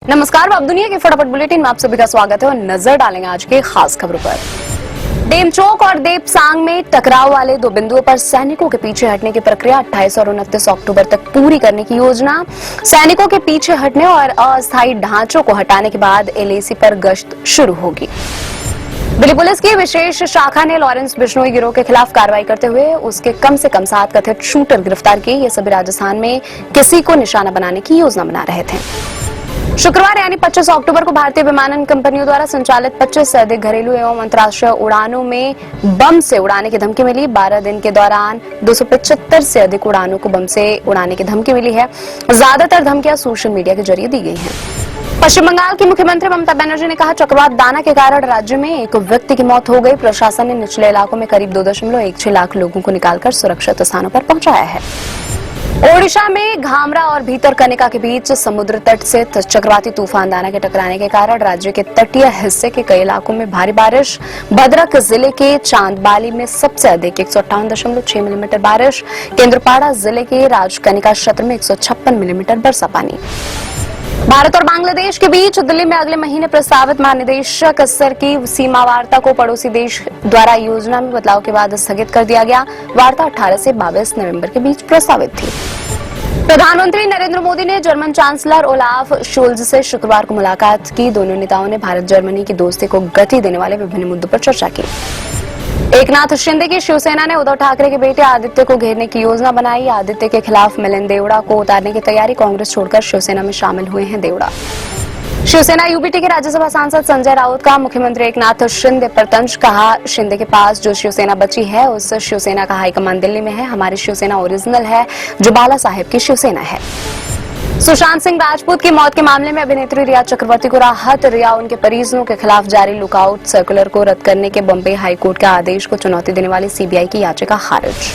नमस्कार, अब दुनिया के फटाफट बुलेटिन में आप सभी का स्वागत है और नजर डालेंगे आज के खास खबरों पर। डेमचोक और देपसांग में टकराव वाले दो बिंदुओं पर सैनिकों के पीछे हटने की प्रक्रिया 28 और 29 अक्टूबर तक पूरी करने की योजना। सैनिकों के पीछे हटने और अस्थायी ढांचों को हटाने के बाद एलएसी पर गश्त शुरू होगी। दिल्ली पुलिस की विशेष शाखा ने लॉरेंस बिश्नोई गिरोह के खिलाफ कार्रवाई करते हुए उसके कम से कम 7 कथित शूटर गिरफ्तार किए। ये सभी राजस्थान में किसी को निशाना बनाने की योजना बना रहे थे। शुक्रवार यानी 25 अक्टूबर को भारतीय विमानन कंपनियों द्वारा संचालित 25 से अधिक घरेलू एवं अंतर्राष्ट्रीय उड़ानों में बम से उड़ाने की धमकी मिली। 12 दिन के दौरान 275 से अधिक उड़ानों को बम से उड़ाने की धमकी मिली है। ज्यादातर धमकियां सोशल मीडिया के जरिए दी गई हैं। पश्चिम बंगाल की मुख्यमंत्री ममता बनर्जी ने कहा, चक्रवात दाना के कारण राज्य में एक व्यक्ति की मौत हो गई। प्रशासन ने निचले इलाकों में करीब 2.16 लाख लोगों को निकालकर सुरक्षित स्थानों पर पहुंचाया है। ओडिशा में घामरा और भीतरकनिका के बीच समुद्र तट से चक्रवाती तूफान दाना के टकराने के कारण राज्य के तटीय हिस्से के कई इलाकों में भारी बारिश। भद्रक जिले के चांदबाली में सबसे अधिक 158.6 मिलीमीटर बारिश। केंद्रपाड़ा जिले के राजकनिका क्षेत्र में 156 मिलीमीटर बरसा पानी। भारत और बांग्लादेश के बीच दिल्ली में अगले महीने प्रस्तावित महानिदेशक स्तर की सीमा वार्ता को पड़ोसी देश द्वारा योजना में बदलाव के बाद स्थगित कर दिया गया। वार्ता 18 से 22 नवंबर के बीच प्रस्तावित थी। प्रधानमंत्री नरेंद्र मोदी ने जर्मन चांसलर ओलाफ शोल्ज से शुक्रवार को मुलाकात की। दोनों नेताओं ने भारत जर्मनी की दोस्ती को गति देने वाले विभिन्न मुद्दों पर चर्चा की। एकनाथ शिंदे की शिवसेना ने उद्धव ठाकरे के बेटे आदित्य को घेरने की योजना बनाई। आदित्य के खिलाफ मिलिंद देवड़ा को उतारने की तैयारी। कांग्रेस छोड़कर शिवसेना में शामिल हुए हैं देवड़ा। शिवसेना यूबीटी के राज्यसभा सांसद संजय राउत का मुख्यमंत्री एकनाथ शिंदे पर तंज। कहा, शिंदे के पास जो शिवसेना बची है उस शिवसेना का हाईकमान दिल्ली में है। हमारी शिवसेना ओरिजिनल है, जो बाला साहेब की शिवसेना है। सुशांत सिंह राजपूत की मौत के मामले में अभिनेत्री रिया चक्रवर्ती को राहत। रिया उनके परिजनों के खिलाफ जारी लुकआउट सर्कुलर को रद्द करने के बॉम्बे हाईकोर्ट के आदेश को चुनौती देने वाली सीबीआई की याचिका खारिज।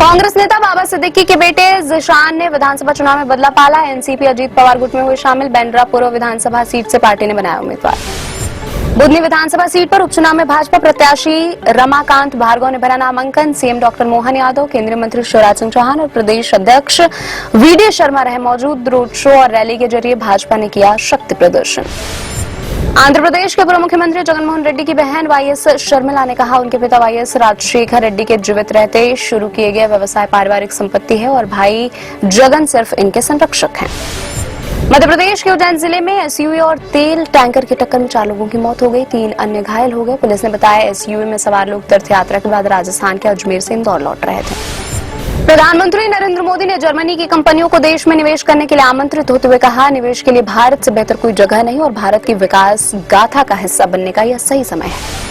कांग्रेस नेता बाबा सिद्दीकी के बेटे जिशान ने विधानसभा चुनाव में बदला पाला। एनसीपी अजीत पवार गुट में हुए शामिल। बेंड्रा पूर्व विधानसभा सीट से पार्टी ने बनाया उम्मीदवार। बुधनी विधानसभा सीट पर उपचुनाव में भाजपा प्रत्याशी रमाकांत भार्गव ने भरा नामांकन। सीएम डॉक्टर मोहन यादव, केंद्रीय मंत्री शिवराज सिंह चौहान और प्रदेश अध्यक्ष वीडी शर्मा रहे मौजूद। रोड शो और रैली के जरिए भाजपा ने किया शक्ति प्रदर्शन। आंध्र प्रदेश के पूर्व मुख्यमंत्री जगनमोहन रेड्डी की बहन वाईएस शर्मिला ने कहा, उनके पिता वाईएस राजशेखर रेड्डी के जीवित रहते शुरू किए गए व्यवसाय पारिवारिक संपत्ति है और भाई जगन सिर्फ इनके संरक्षक हैं। मध्य प्रदेश के उज्जैन जिले में एसयूवी और तेल टैंकर की टक्कर में 4 लोगों की मौत हो गई, 3 अन्य घायल हो गए। पुलिस ने बताया, एसयूवी में सवार लोग तीर्थ यात्रा के बाद राजस्थान के अजमेर से इंदौर लौट रहे थे। प्रधानमंत्री नरेंद्र मोदी ने जर्मनी की कंपनियों को देश में निवेश करने के लिए आमंत्रित होते हुए कहा, निवेश के लिए भारत से बेहतर कोई जगह नहीं और भारत की विकास गाथा का हिस्सा बनने का यह सही समय है।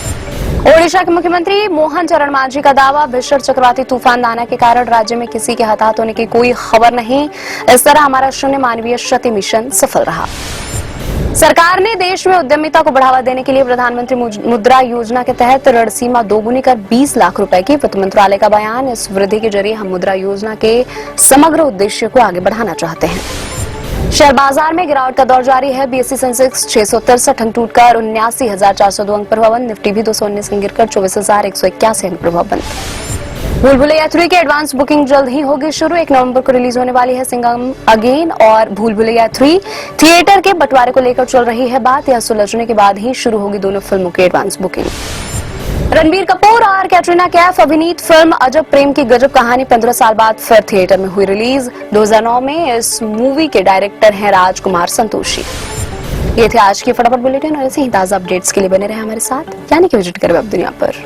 ओडिशा के मुख्यमंत्री मोहन चरण मांझी का दावा, भीषण चक्रवाती तूफान दाना के कारण राज्य में किसी के हताहत होने की कोई खबर नहीं। इस तरह हमारा शून्य मानवीय क्षति मिशन सफल रहा। सरकार ने देश में उद्यमिता को बढ़ावा देने के लिए प्रधानमंत्री मुद्रा योजना के तहत ऋण सीमा दोगुनी कर 20 लाख रुपए की। वित्त मंत्रालय का बयान, इस वृद्धि के जरिए हम मुद्रा योजना के समग्र उद्देश्य को आगे बढ़ाना चाहते हैं। शेयर बाजार में गिरावट का दौर जारी है। बीएसई सेंसेक्स 663 अंक टूटकर 79,402 अंक पर हुआ बंद। निफ्टी भी 219 अंक गिरकर 24,181 अंक पर हुआ बंद। भूल भुलैया 3 की एडवांस बुकिंग जल्द ही होगी शुरू। 1 नवंबर को रिलीज होने वाली है सिंघम अगेन और भूल भुलैया 3। थिएटर के बंटवारे को लेकर चल रही है बात। यह सुलझने के बाद ही शुरू होगी दोनों फिल्मों की एडवांस बुकिंग। रणबीर कपूर और कैटरीना कैफ अभिनीत फिल्म अजब प्रेम की गजब कहानी 15 साल बाद फिर थिएटर में हुई रिलीज। 2009 में इस मूवी के डायरेक्टर हैं राजकुमार संतोषी। ये थे आज की फटाफट बुलेटिन और ऐसे ही ताजा अपडेट्स के लिए बने रहे हमारे साथ, यानी कि विजिट करें वेब दुनिया पर।